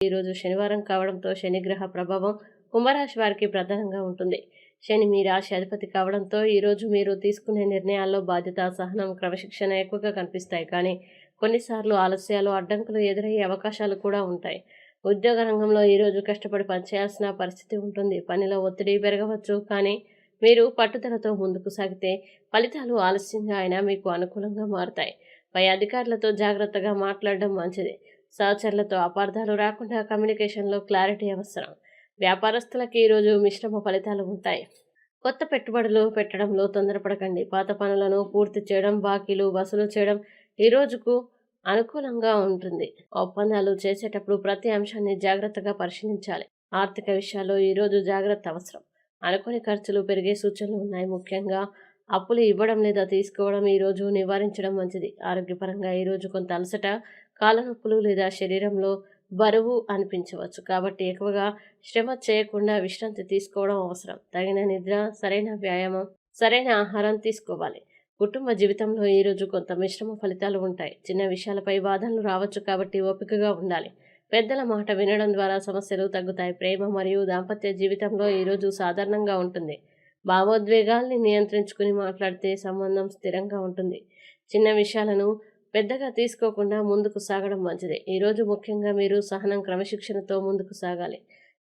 ఈరోజు శనివారం కావడంతో శనిగ్రహ ప్రభావం కుంభరాశి వారికి ప్రధానంగా ఉంటుంది. శని మీ రాశి అధిపతి కావడంతో ఈరోజు మీరు తీసుకునే నిర్ణయాల్లో బాధ్యత, సహనం, క్రమశిక్షణ ఎక్కువగా కనిపిస్తాయి. కానీ కొన్నిసార్లు ఆలస్యాలు, అడ్డంకులు ఎదురయ్యే అవకాశాలు కూడా ఉంటాయి. ఉద్యోగ రంగంలో ఈరోజు కష్టపడి పనిచేయాల్సిన పరిస్థితి ఉంటుంది. పనిలో ఒత్తిడి పెరగవచ్చు, కానీ మీరు పట్టుదలతో ముందుకు సాగితే ఫలితాలు ఆలస్యంగా అయినా మీకు అనుకూలంగా మారుతాయి. పై అధికారులతో జాగ్రత్తగా మాట్లాడడం మంచిది. సహచరులతో అపార్థాలు రాకుండా కమ్యూనికేషన్లో క్లారిటీ అవసరం. వ్యాపారస్తులకి ఈరోజు మిశ్రమ ఫలితాలు ఉంటాయి. కొత్త పెట్టుబడులు పెట్టడంలో తొందరపడకండి. పాత పనులను పూర్తి చేయడం, బాకీలు వసూలు చేయడం ఈ రోజుకు అనుకూలంగా ఉంటుంది. ఒప్పందాలు చేసేటప్పుడు ప్రతి అంశాన్ని జాగ్రత్తగా పరిశీలించాలి. ఆర్థిక విషయాల్లో ఈరోజు జాగ్రత్త అవసరం. అనుకోని ఖర్చులు పెరిగే సూచనలు ఉన్నాయి. ముఖ్యంగా అప్పులు ఇవ్వడం లేదా తీసుకోవడం ఈరోజు నివారించడం మంచిది. ఆరోగ్యపరంగా ఈరోజు కొంత అలసట, కాళ్ళనొప్పులు లేదా శరీరంలో బరువు అనిపించవచ్చు. కాబట్టి ఎక్కువగా శ్రమ చేయకుండా విశ్రాంతి తీసుకోవడం అవసరం. తగిన నిద్ర, సరైన వ్యాయామం, సరైన ఆహారం తీసుకోవాలి. కుటుంబ జీవితంలో ఈరోజు కొంత మిశ్రమ ఫలితాలు ఉంటాయి. చిన్న విషయాలపై వాదనలు రావచ్చు, కాబట్టి ఓపికగా ఉండాలి. పెద్దల మాట వినడం ద్వారా సమస్యలు తగ్గుతాయి. ప్రేమ మరియు దాంపత్య జీవితంలో ఈరోజు సాధారణంగా ఉంటుంది. భావోద్వేగాల్ని నియంత్రించుకుని మాట్లాడితే సంబంధం స్థిరంగా ఉంటుంది. చిన్న విషయాలను పెద్దగా తీసుకోకుండా ముందుకు సాగడం మంచిది. ఈరోజు ముఖ్యంగా మీరు సహనం, క్రమశిక్షణతో ముందుకు సాగాలి.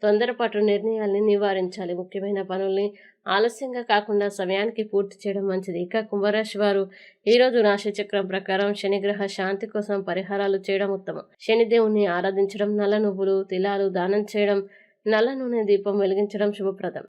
తొందరపాటు నిర్ణయాల్ని నివారించాలి. ముఖ్యమైన పనుల్ని ఆలస్యంగా కాకుండా సమయానికి పూర్తి చేయడం మంచిది. ఇక కుంభరాశి వారు ఈరోజు రాశి చక్రం ప్రకారం శనిగ్రహ శాంతి కోసం పరిహారాలు చేయడం ఉత్తమం. శనిదేవుని ఆరాధించడం, నల్ల నువ్వులు, తిలాలు దానం చేయడం, నల్ల నూనె దీపం వెలిగించడం శుభప్రదం.